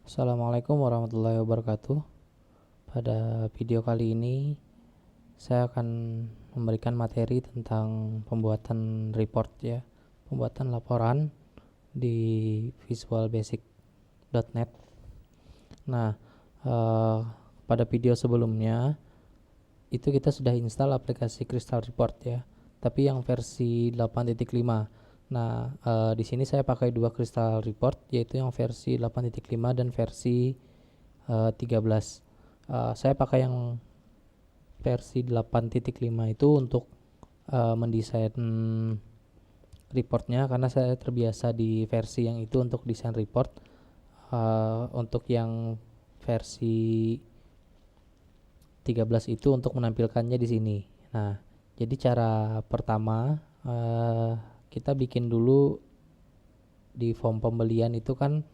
Assalamualaikum warahmatullahi wabarakatuh. Pada video kali ini saya akan memberikan materi tentang pembuatan report ya, pembuatan laporan di Visual Basic.net. Nah, pada video sebelumnya itu kita sudah install aplikasi Crystal Report ya, tapi yang versi 8.5. Nah, di sini saya pakai dua Crystal Report, yaitu yang versi 8.5 dan versi 13. Saya pakai yang versi 8.5 itu untuk mendesain reportnya, karena saya terbiasa di versi yang itu untuk desain report. Untuk yang versi 13 itu untuk menampilkannya di sini. Nah, jadi cara pertama kita bikin dulu di form pembelian itu kan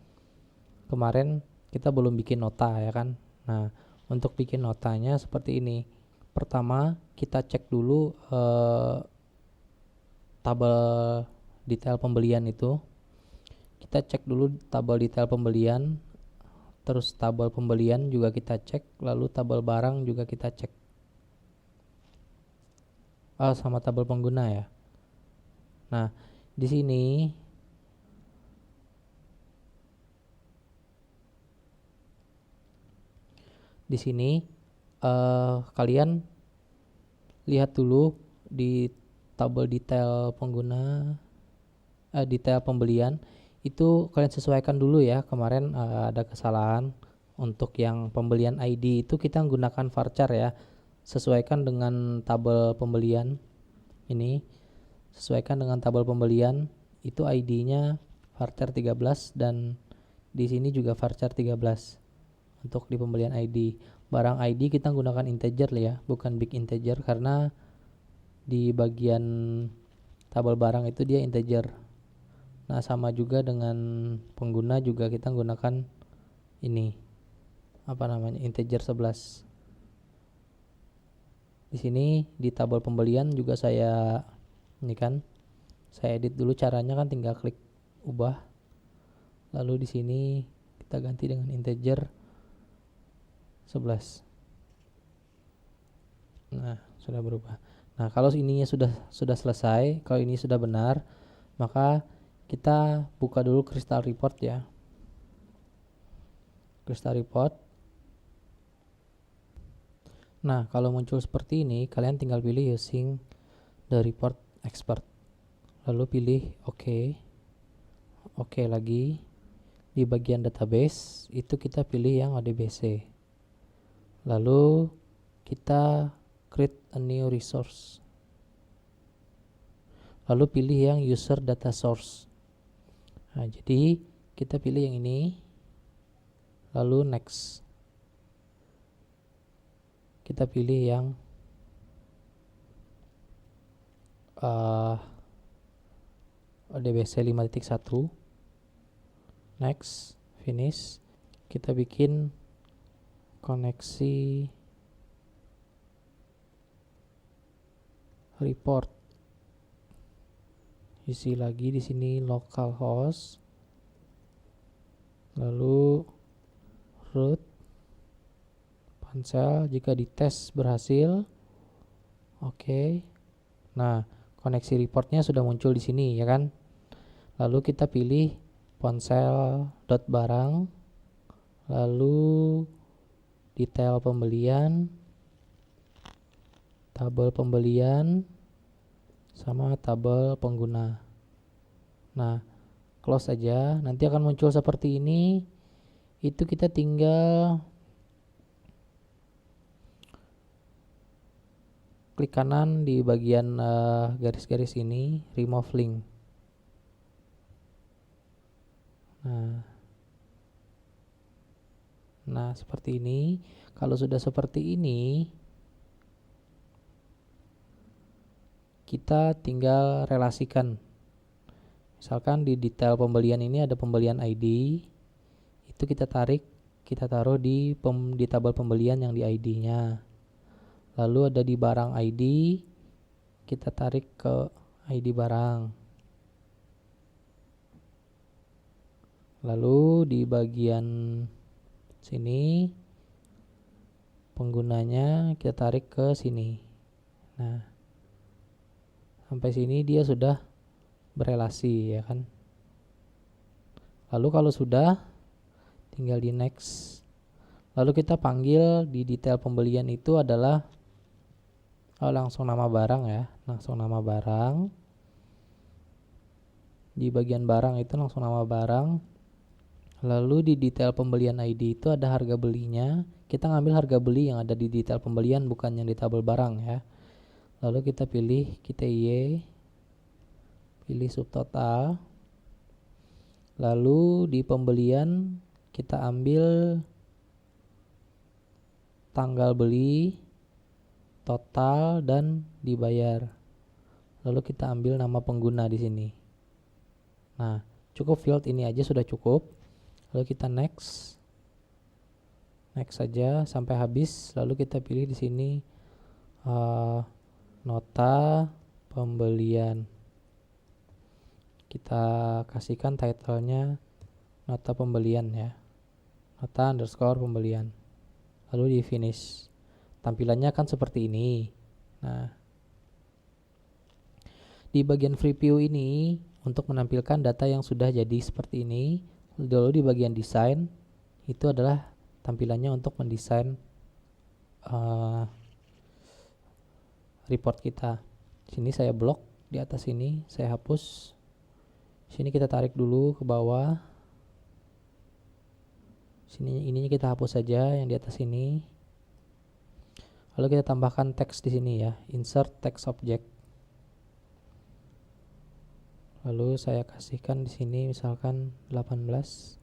kemarin kita belum bikin nota ya kan. Nah, untuk bikin notanya seperti ini. Pertama, kita cek dulu tabel detail pembelian itu. Kita cek dulu tabel detail pembelian, terus tabel pembelian juga kita cek, lalu tabel barang juga kita cek. Sama tabel pengguna ya. Nah, di sini kalian lihat dulu di tabel detail pengguna, detail pembelian itu kalian sesuaikan dulu ya. Kemarin ada kesalahan untuk yang pembelian ID itu kita menggunakan varchar ya. Sesuaikan dengan tabel pembelian ini, sesuaikan dengan tabel pembelian itu ID-nya varchar 13 dan di sini juga varchar 13 untuk di pembelian ID. Barang ID kita gunakan integer ya, bukan big integer, karena di bagian tabel barang itu dia integer. Nah, sama juga dengan pengguna juga kita gunakan ini integer 11. Di sini di tabel pembelian juga saya edit dulu. Caranya kan tinggal klik ubah, lalu di sini kita ganti dengan integer 11. Nah, sudah berubah. Nah, kalau ininya sudah selesai, kalau ini sudah benar, maka kita buka dulu Crystal Report ya. Crystal Report. Nah, kalau muncul seperti ini, kalian tinggal pilih using the report expert. Lalu pilih OK. OK lagi. Di bagian database, itu kita pilih yang ODBC. Lalu kita create a new resource. Lalu pilih yang user data source. Nah, jadi kita pilih yang ini. Lalu next. Kita pilih yang ODBC 5.1. Next, finish. Kita bikin koneksi report. Isi lagi di sini localhost. Lalu root ponsel jika dites berhasil. Oke. Nah, koneksi reportnya sudah muncul di sini ya kan. Lalu kita pilih ponsel.barang, lalu detail pembelian, tabel pembelian, sama tabel pengguna. Nah, close aja. Nanti akan muncul seperti ini. Itu kita tinggal klik kanan di bagian garis-garis ini, remove link. Nah, seperti ini. Kalau sudah seperti ini, kita tinggal relasikan. Misalkan di detail pembelian ini ada pembelian ID, itu kita taruh di tabel pembelian yang di ID-nya. Lalu ada di barang ID, kita tarik ke ID barang. Lalu di bagian Sini penggunanya kita tarik ke sini. Nah, sampai sini dia sudah berelasi ya kan. Lalu kalau sudah, tinggal di next. Lalu kita panggil di detail pembelian itu adalah langsung nama barang ya, langsung nama barang. Di bagian barang itu langsung nama barang. Lalu di detail pembelian ID itu ada harga belinya. Kita ngambil harga beli yang ada di detail pembelian, bukan yang di tabel barang ya. Lalu kita pilih KTY, pilih subtotal. Lalu di pembelian kita ambil tanggal beli, total, dan dibayar. Lalu kita ambil nama pengguna di sini. Nah, cukup field ini aja sudah cukup. Lalu kita next saja sampai habis. Lalu kita pilih di sini nota pembelian. Kita kasihkan titlenya nota pembelian ya, nota underscore pembelian. Lalu di finish. Tampilannya kan seperti ini. Nah, di bagian preview ini untuk menampilkan data yang sudah jadi seperti ini. Dulu di bagian desain itu adalah tampilannya untuk mendesain report kita. Sini saya blok, di atas ini saya hapus. Sini kita tarik dulu ke bawah. Sini ininya kita hapus saja yang di atas ini. Lalu kita tambahkan teks di sini ya, insert text object. Lalu saya kasihkan di sini misalkan 18.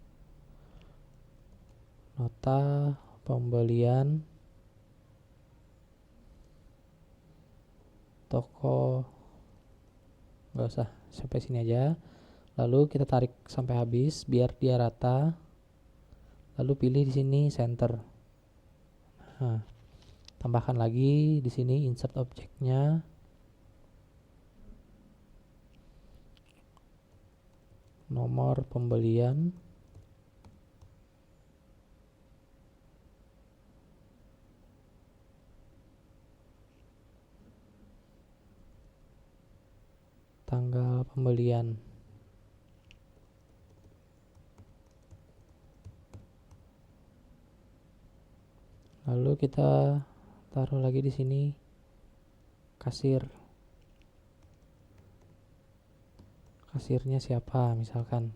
Nota pembelian toko, nggak usah, sampai sini aja. Lalu kita tarik sampai habis biar dia rata. Lalu pilih di sini center. Nah, tambahkan lagi di sini insert objeknya. Nomor pembelian. Tanggal pembelian. Lalu kita taruh lagi di sini kasir. Kasirnya siapa misalkan.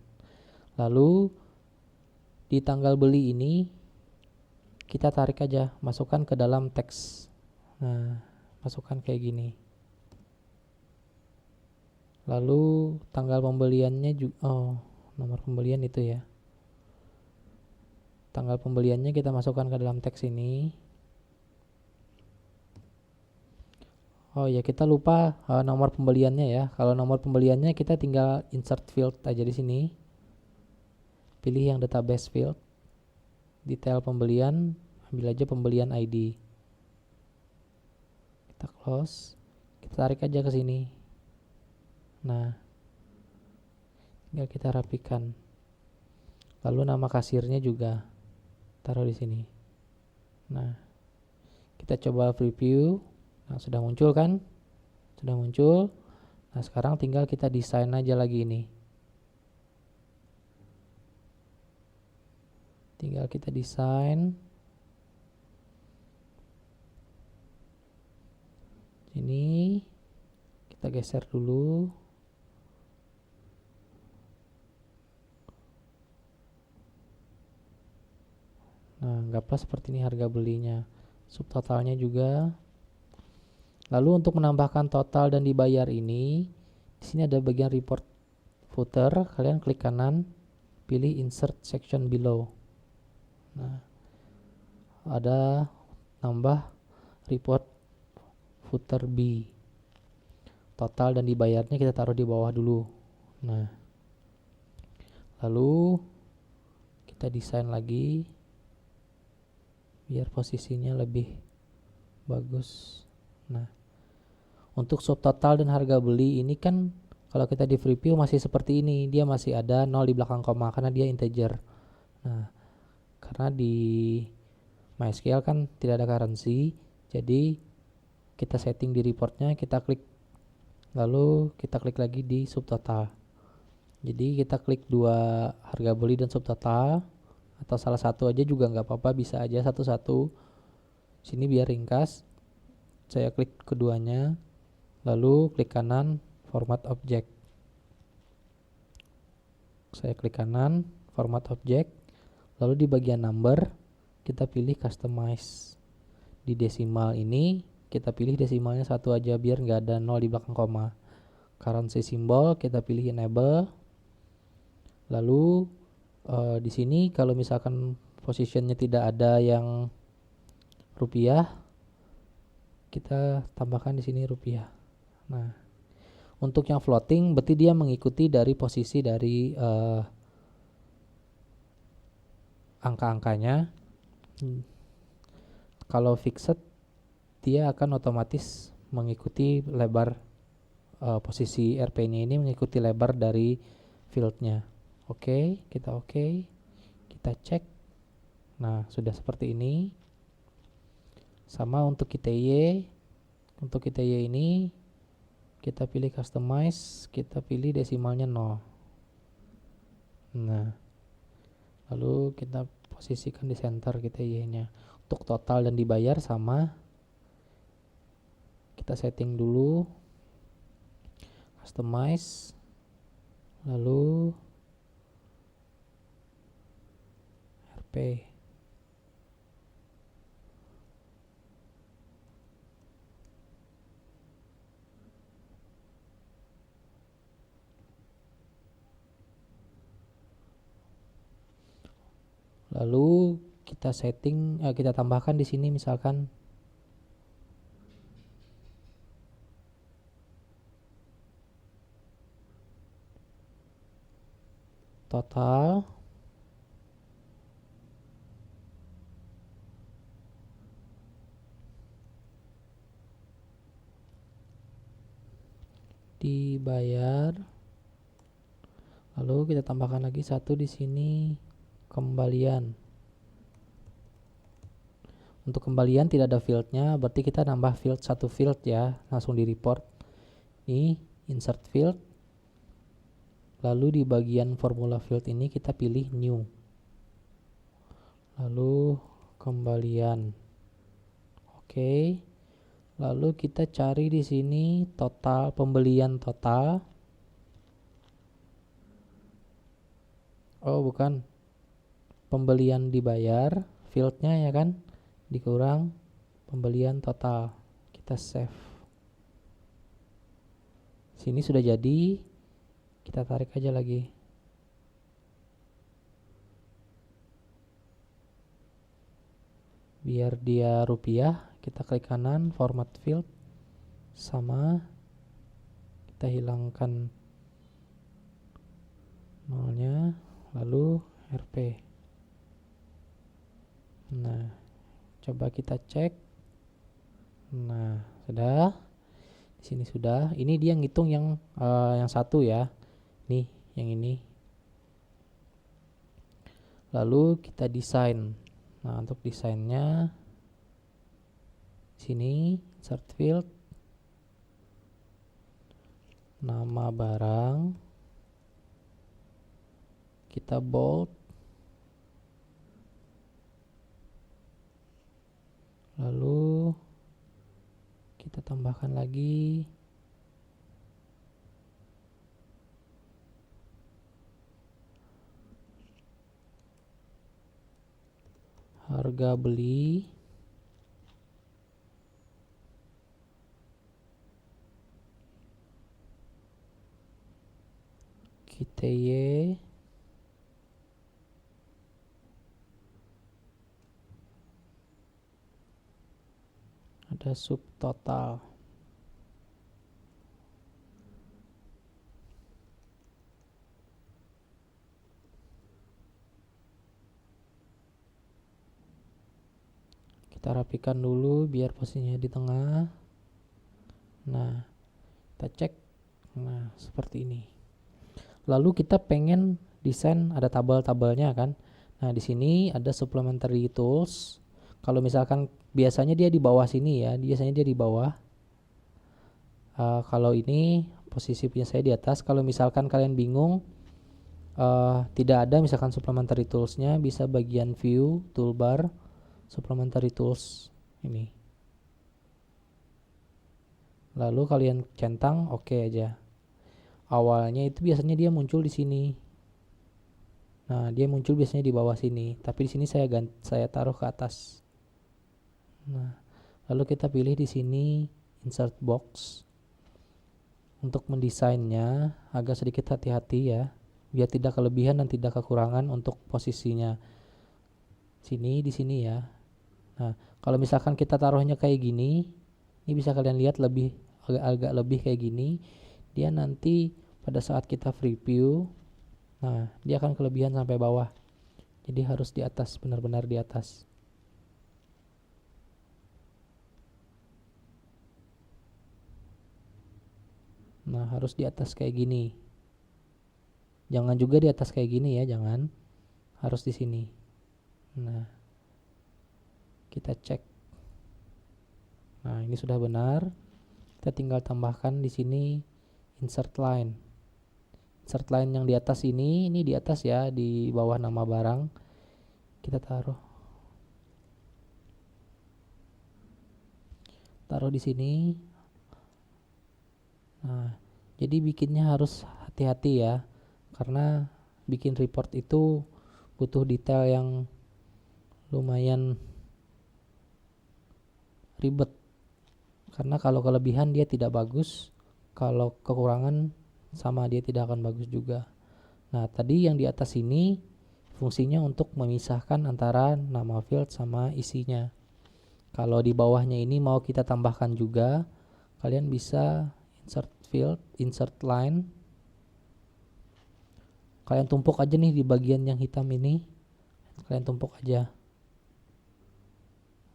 Lalu di tanggal beli ini kita tarik aja, masukkan ke dalam teks. Nah, masukkan kayak gini. Lalu tanggal pembeliannya juga, nomor pembelian itu ya. Tanggal pembeliannya kita masukkan ke dalam teks ini. Oh ya, kita lupa nomor pembeliannya ya. Kalau nomor pembeliannya kita tinggal insert field aja di sini. Pilih yang database field. Detail pembelian, ambil aja pembelian ID. Kita close. Kita tarik aja ke sini. Nah, tinggal kita rapikan. Lalu nama kasirnya juga taruh di sini. Nah, kita coba preview. Nah, sudah muncul kan? Sudah muncul. Nah, sekarang tinggal kita desain aja lagi ini. Tinggal kita desain. Ini kita geser dulu. Nah, anggaplah seperti ini harga belinya. Subtotalnya juga. Lalu untuk menambahkan total dan dibayar ini, di sini ada bagian report footer. Kalian klik kanan, pilih insert section below. Nah, ada tambah report footer B. Total dan dibayarnya kita taruh di bawah dulu. Nah, lalu kita desain lagi biar posisinya lebih bagus. Nah, untuk subtotal dan harga beli ini kan kalau kita di preview masih seperti ini, dia masih ada 0 di belakang koma karena dia integer. Nah, karena di MySQL kan tidak ada currency, jadi kita setting di reportnya, kita klik, lalu kita klik lagi di subtotal. Jadi kita klik dua harga beli dan subtotal, atau salah satu aja juga nggak apa-apa, bisa aja satu-satu. Sini biar ringkas, saya klik keduanya, lalu klik kanan format object. Saya klik kanan format object, lalu di bagian number kita pilih customize. Di desimal ini kita pilih desimalnya 1 aja biar nggak ada 0 di belakang koma. Currency symbol kita pilih enable. Lalu di sini kalau misalkan positionnya tidak ada yang rupiah, kita tambahkan di sini rupiah. Nah, untuk yang floating berarti dia mengikuti dari posisi dari angka-angkanya. Kalau fixed dia akan otomatis mengikuti lebar posisi RP-nya ini mengikuti lebar dari fieldnya. Oke, kita cek. Nah, sudah seperti ini. Sama untuk ITY. Untuk ITY ini kita pilih customize, kita pilih desimalnya 0. Nah, lalu kita posisikan di center ITY-nya. Untuk total dan dibayar sama, kita setting dulu customize, lalu RP. Lalu kita setting, kita tambahkan di sini misalkan total dibayar, lalu kita tambahkan lagi satu di sini kembalian. Untuk kembalian tidak ada fieldnya, berarti kita nambah field satu field ya, langsung di report. Ini insert field, lalu di bagian formula field ini kita pilih new, lalu kembalian. Oke, lalu kita cari di sini total pembelian total. Oh bukan, pembelian dibayar, fieldnya ya kan, dikurang pembelian total. Kita save. Sini sudah jadi, kita tarik aja lagi. Biar dia rupiah, kita klik kanan format field, sama kita hilangkan nolnya, lalu RP. Nah, coba kita cek. Nah, sudah. Di sini sudah. Ini dia ngitung yang satu ya. Nih, yang ini. Lalu kita desain. Nah, untuk desainnya sini insert field, nama barang, kita bold, lalu kita tambahkan lagi harga beli, KTY, ada subtotal. Kita rapikan dulu biar posisinya di tengah. Nah, kita cek. Nah, seperti ini. Lalu kita pengen desain ada tabel-tabelnya kan. Nah, di sini ada supplementary tools. Kalau misalkan biasanya dia di bawah sini ya, biasanya dia di bawah. Kalau ini posisi punya saya di atas. Kalau misalkan kalian bingung, tidak ada misalkan supplementary toolsnya, bisa bagian view, toolbar, supplementary tools ini. Lalu kalian centang oke aja. Awalnya itu biasanya dia muncul di sini. Nah, dia muncul biasanya di bawah sini, tapi di sini saya taruh ke atas. Nah, lalu kita pilih di sini insert box. Untuk mendesainnya agak sedikit hati-hati ya, biar tidak kelebihan dan tidak kekurangan untuk posisinya. Di sini ya. Nah, kalau misalkan kita taruhnya kayak gini, ini bisa kalian lihat agak lebih kayak gini. Dia nanti pada saat kita preview, nah dia akan kelebihan sampai bawah. Jadi harus di atas, benar-benar di atas. Nah, harus di atas kayak gini. Jangan juga di atas kayak gini ya, jangan. Harus di sini. Nah, kita cek. Nah, ini sudah benar. Kita tinggal tambahkan di sini insert line. Insert line yang di atas ini di atas ya, di bawah nama barang. Kita taruh di sini. Nah, jadi bikinnya harus hati-hati ya, karena bikin report itu butuh detail yang lumayan ribet. Karena kalau kelebihan dia tidak bagus, kalau kekurangan sama dia tidak akan bagus juga. Nah, tadi yang di atas ini fungsinya untuk memisahkan antara nama field sama isinya. Kalau di bawahnya ini mau kita tambahkan juga, kalian bisa insert field, insert line. Kalian tumpuk aja nih di bagian yang hitam ini. Kalian tumpuk aja.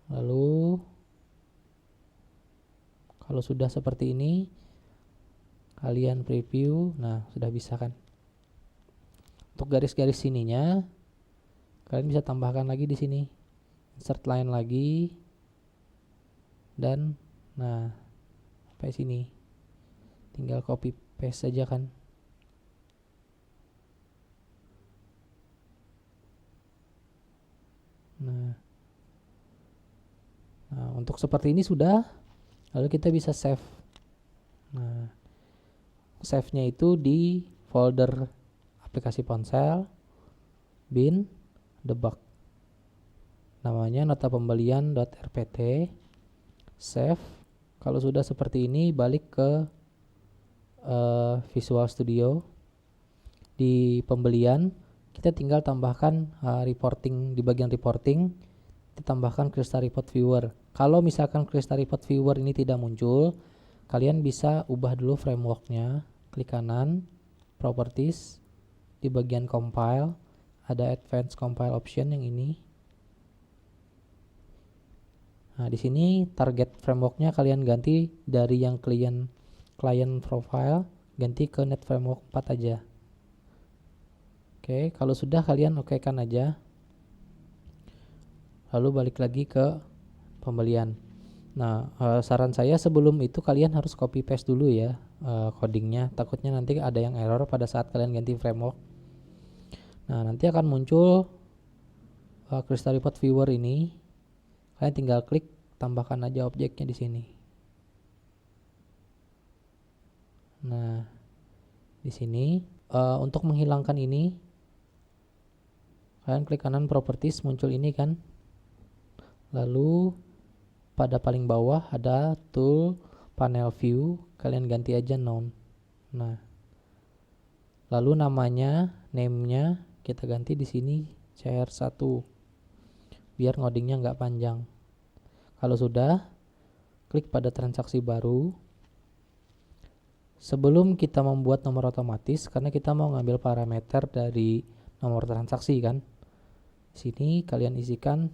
Lalu kalau sudah seperti ini, kalian preview. Nah, sudah bisa kan. Untuk garis-garis sininya, kalian bisa tambahkan lagi di sini. Insert line lagi. Dan nah, sampai sini. Tinggal copy paste saja kan. Nah, untuk seperti ini sudah. Lalu kita bisa save. Nah, save-nya itu di folder aplikasi ponsel, bin, debug. Namanya nota pembelian.rpt. Save. Kalau sudah seperti ini, balik ke Visual Studio. Di pembelian, kita tinggal tambahkan reporting. Di bagian reporting, kita tambahkan Crystal Report Viewer. Kalau misalkan Crystal Report Viewer ini tidak muncul, kalian bisa ubah dulu frameworknya. Klik kanan, Properties. Di bagian Compile, ada Advanced Compile Option yang ini. Nah, di sini target frameworknya kalian ganti dari yang client profile, ganti ke Net Framework 4 aja. Oke, kalau sudah kalian okekan aja. Lalu balik lagi ke pembelian. Nah, saran saya sebelum itu kalian harus copy paste dulu ya codingnya. Takutnya nanti ada yang error pada saat kalian ganti framework. Nah, nanti akan muncul Crystal Report Viewer ini. Kalian tinggal klik, tambahkan aja objeknya di sini. Nah, di sini untuk menghilangkan ini, kalian klik kanan Properties, muncul ini kan. Lalu pada paling bawah ada Tool Panel View, kalian ganti aja None. Nah, lalu namanya, name-nya kita ganti di sini CR1, biar ngodingnya nggak panjang. Kalau sudah, klik pada transaksi baru. Sebelum kita membuat nomor otomatis, karena kita mau ngambil parameter dari nomor transaksi kan. Sini kalian isikan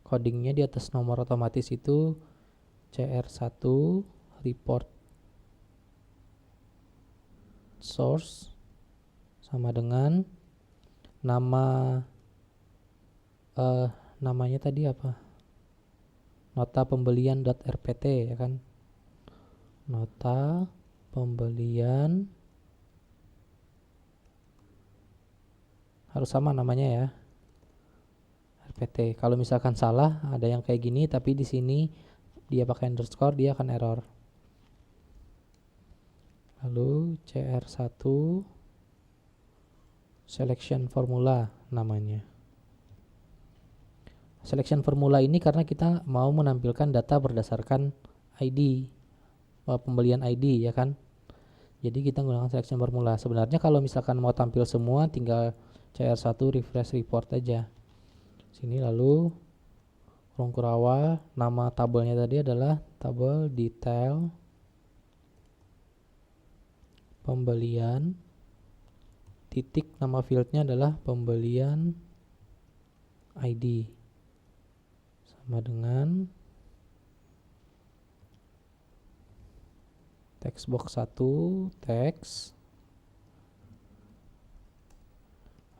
codingnya di atas nomor otomatis itu CR1 report source sama dengan nama namanya tadi apa, nota pembelian.rpt ya kan, nota pembelian harus sama namanya ya, rpt. Kalau misalkan salah ada yang kayak gini tapi di sini dia pakai underscore, dia akan error. Lalu cr1 selection formula namanya. Selection formula ini karena kita mau menampilkan data berdasarkan ID, pembelian ID ya kan. Jadi kita menggunakan selection formula. Sebenarnya kalau misalkan mau tampil semua tinggal cr1 refresh report aja. Sini lalu kurung kurawal, nama tabelnya tadi adalah tabel detail pembelian, titik nama fieldnya adalah pembelian ID, sama dengan text box 1 teks,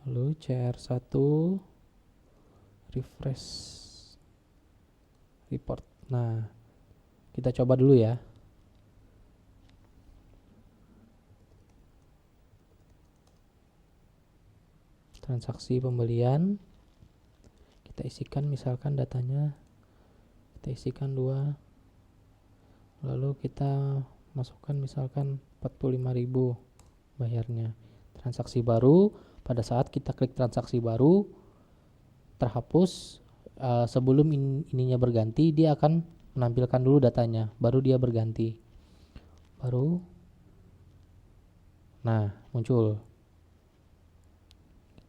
lalu cr1 refresh report. Nah, kita coba dulu ya. Transaksi pembelian, kita isikan misalkan datanya, kita isikan 2, lalu kita masukkan misalkan 45.000 bayarnya. Transaksi baru, pada saat kita klik transaksi baru terhapus, sebelum ininya berganti dia akan menampilkan dulu datanya, baru dia berganti, baru nah muncul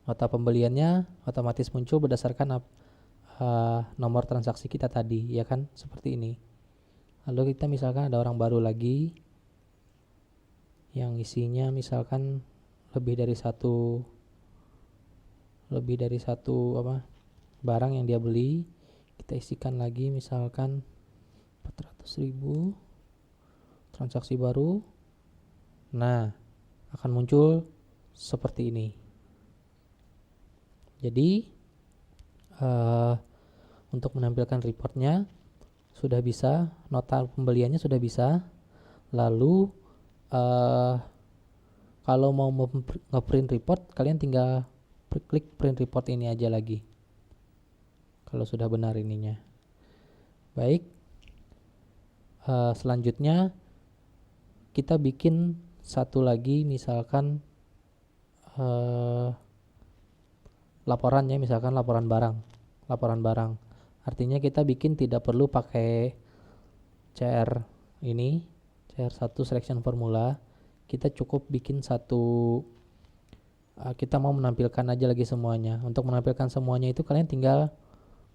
nota pembeliannya, otomatis muncul berdasarkan nomor transaksi kita tadi ya kan, seperti ini. Lalu kita misalkan ada orang baru lagi yang isinya misalkan lebih dari satu apa barang yang dia beli, kita isikan lagi misalkan 400.000 transaksi baru. Nah, akan muncul seperti ini. Jadi untuk menampilkan reportnya sudah bisa, nota pembeliannya sudah bisa. Lalu kalau mau nge-print report, kalian tinggal klik print report ini aja lagi kalau sudah benar ininya. Baik, selanjutnya kita bikin satu lagi misalkan laporan ya, misalkan laporan barang. Artinya kita bikin tidak perlu pakai cr1 selection formula, kita cukup bikin satu, kita mau menampilkan aja lagi semuanya. Untuk menampilkan semuanya itu kalian tinggal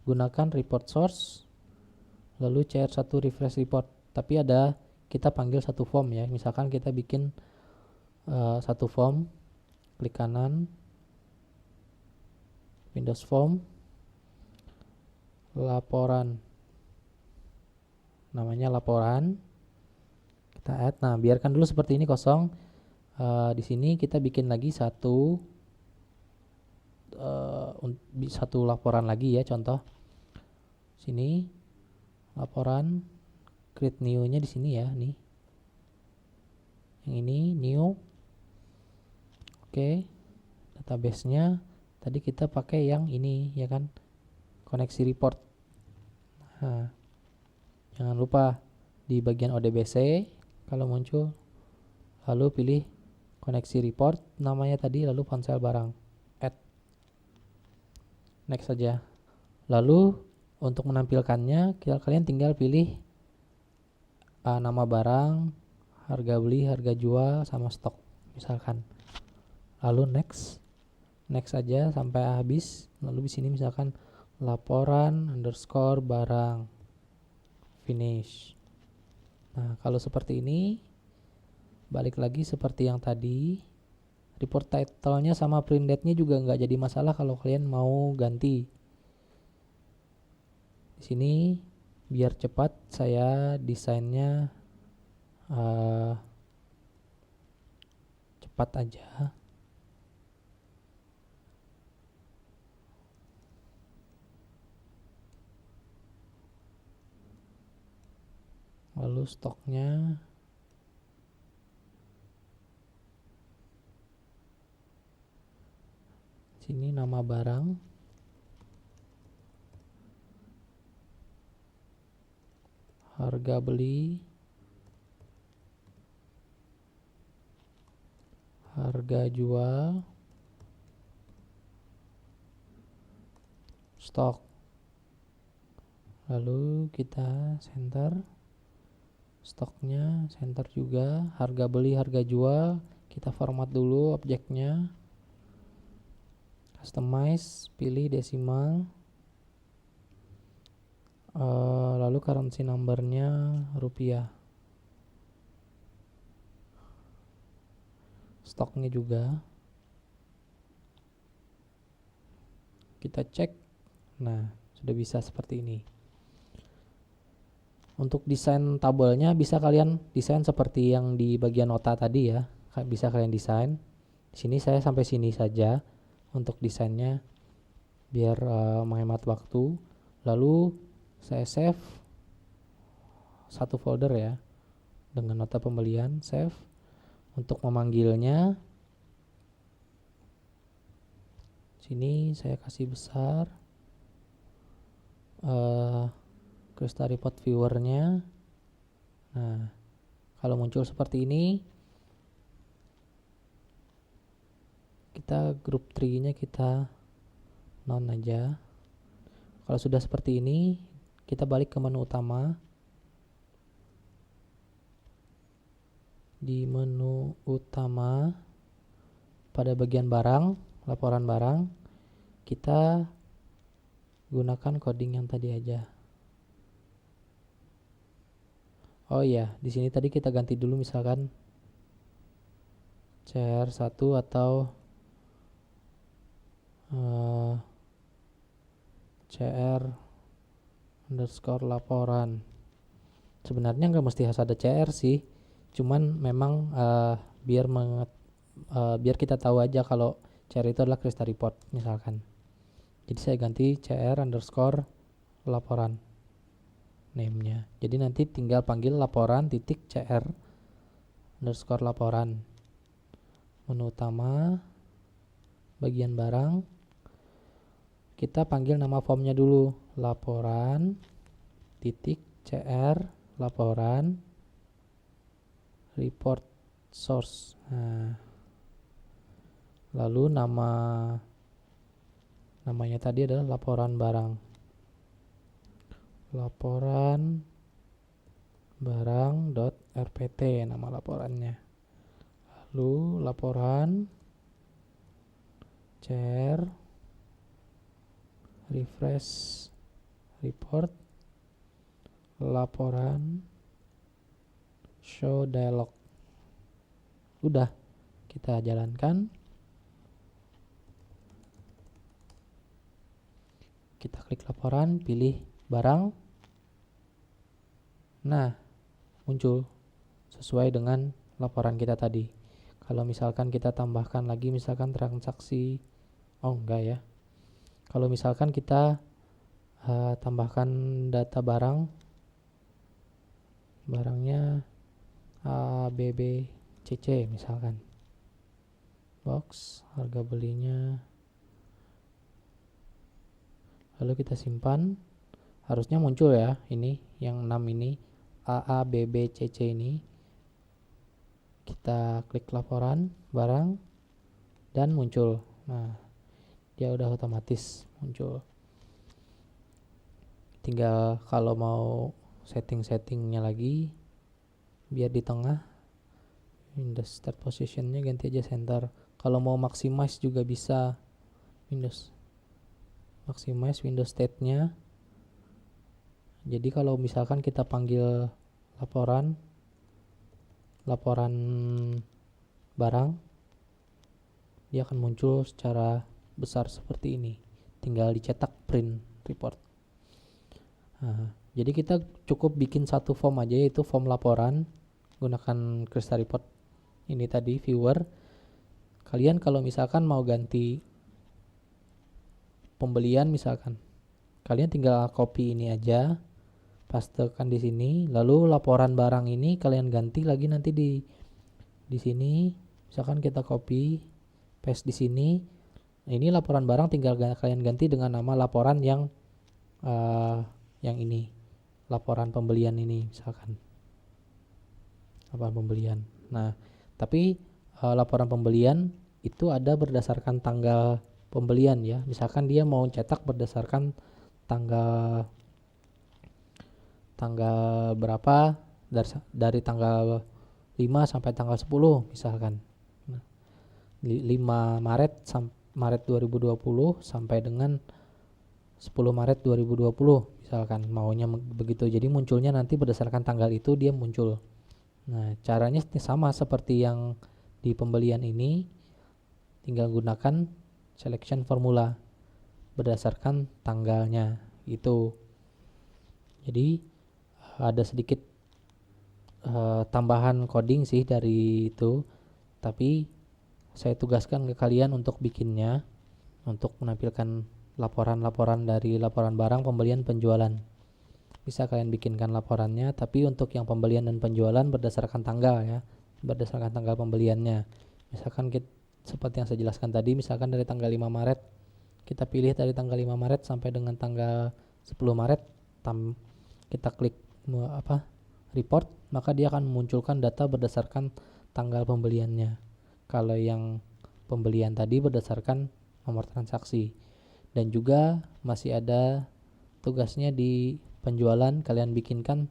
gunakan report source lalu cr1 refresh report, tapi ada kita panggil satu form ya. Misalkan kita bikin satu form, klik kanan Windows Form, laporan, namanya laporan, kita add. Nah, biarkan dulu seperti ini kosong. Di sini kita bikin lagi satu laporan lagi ya, contoh sini laporan, create new-nya di sini ya, nih yang ini new. Oke, database-nya tadi kita pakai yang ini ya kan, koneksi report. Nah, jangan lupa di bagian ODBC kalau muncul, lalu pilih koneksi report namanya tadi, lalu ponsel barang, add, next saja. Lalu untuk menampilkannya kalian tinggal pilih nama barang, harga beli, harga jual, sama stok misalkan, lalu next aja sampai habis. Lalu di sini misalkan laporan underscore barang finish. Nah, kalau seperti ini, balik lagi seperti yang tadi, report title-nya sama print date-nya juga nggak jadi masalah kalau kalian mau ganti. Di sini biar cepat saya desainnya cepat aja. lalu stoknya, sini nama barang, harga beli, harga jual, stok. Lalu kita center stoknya, center juga, harga beli, harga jual, kita format dulu objeknya, customize, pilih desimal, lalu currency numbernya rupiah, stoknya juga kita cek. Nah, sudah bisa seperti ini. Untuk desain tabelnya bisa kalian desain seperti yang di bagian nota tadi ya. Bisa kalian desain. Di sini saya sampai sini saja untuk desainnya biar menghemat waktu. Lalu saya save satu folder ya dengan nota pembelian, save. Untuk memanggilnya sini saya kasih besar. Crystal Report viewernya. Nah, kalau muncul seperti ini, kita group tree-nya kita non aja. Kalau sudah seperti ini, kita balik ke menu utama. Di menu utama pada bagian barang, laporan barang, kita gunakan coding yang tadi aja. Oh iya, di sini tadi kita ganti dulu misalkan CR1 atau CR underscore laporan. Sebenarnya nggak mesti harus ada CR sih, cuman memang biar kita tahu aja kalau CR itu adalah Crystal Report misalkan. Jadi saya ganti CR underscore laporan name-nya. Jadi nanti tinggal panggil laporan titik CR underscore laporan. Menu utama, bagian barang, kita panggil nama formnya dulu, laporan titik CR laporan report source. Nah, lalu namanya tadi adalah laporan barang, laporan barang.rpt nama laporannya. Lalu laporan CR refresh report laporan show dialog. Udah, kita jalankan. Kita klik laporan, pilih barang. Nah, muncul sesuai dengan laporan kita tadi. Kalau misalkan kita tambahkan lagi misalkan transaksi, oh enggak ya. Kalau misalkan kita tambahkan data barangnya ABBCC misalkan, box, harga belinya, lalu kita simpan, harusnya muncul ya, ini yang 6 ini AABBCC ini. Kita klik laporan barang dan muncul. Nah, dia udah otomatis muncul. Tinggal kalau mau setting-settingnya lagi biar di tengah, Windows start positionnya ganti aja center. Kalau mau maximize juga bisa, Windows maximize Windows state-nya. Jadi kalau misalkan kita panggil laporan barang, dia akan muncul secara besar seperti ini. Tinggal dicetak print report. Nah, jadi kita cukup bikin satu form aja, yaitu form laporan gunakan Crystal Report ini tadi, viewer. Kalian kalau misalkan mau ganti pembelian misalkan, kalian tinggal copy ini aja, pastekan di sini. Lalu laporan barang ini kalian ganti lagi nanti di sini. Misalkan kita copy paste di sini. Nah, ini laporan barang tinggal kalian ganti dengan nama laporan yang ini, laporan pembelian ini misalkan. Laporan pembelian. Nah, tapi laporan pembelian itu ada berdasarkan tanggal pembelian ya. Misalkan dia mau cetak berdasarkan tanggal berapa, dari tanggal 5 sampai tanggal 10 misalkan. Nah, 5 Maret 2020 sampai dengan 10 Maret 2020 misalkan maunya begitu. Jadi munculnya nanti berdasarkan tanggal itu dia muncul. Nah, caranya sama seperti yang di pembelian ini, tinggal gunakan selection formula berdasarkan tanggalnya itu. Jadi ada sedikit tambahan coding sih dari itu, tapi saya tugaskan ke kalian untuk bikinnya, untuk menampilkan laporan-laporan dari laporan barang, pembelian, penjualan. Bisa kalian bikinkan laporannya, tapi untuk yang pembelian dan penjualan berdasarkan tanggal ya, berdasarkan tanggal pembeliannya. Misalkan seperti yang saya jelaskan tadi, misalkan dari tanggal 5 Maret, kita pilih dari tanggal 5 Maret sampai dengan tanggal 10 Maret, kita klik report, maka dia akan memunculkan data berdasarkan tanggal pembeliannya. Kalau yang pembelian tadi berdasarkan nomor transaksi. Dan juga masih ada tugasnya di penjualan, kalian bikinkan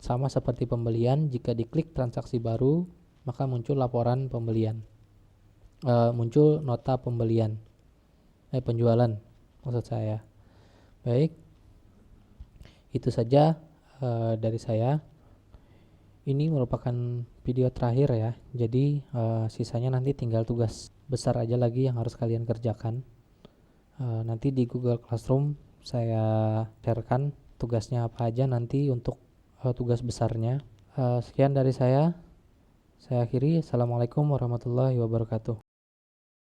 sama seperti pembelian. Jika diklik transaksi baru, maka muncul laporan pembelian, muncul nota pembelian, penjualan maksud saya. Baik, itu saja dari saya. Ini merupakan video terakhir ya, jadi sisanya nanti tinggal tugas besar aja lagi yang harus kalian kerjakan. Nanti di Google Classroom saya sharekan tugasnya apa aja nanti untuk tugas besarnya. Sekian dari saya akhiri. Assalamualaikum warahmatullahi wabarakatuh.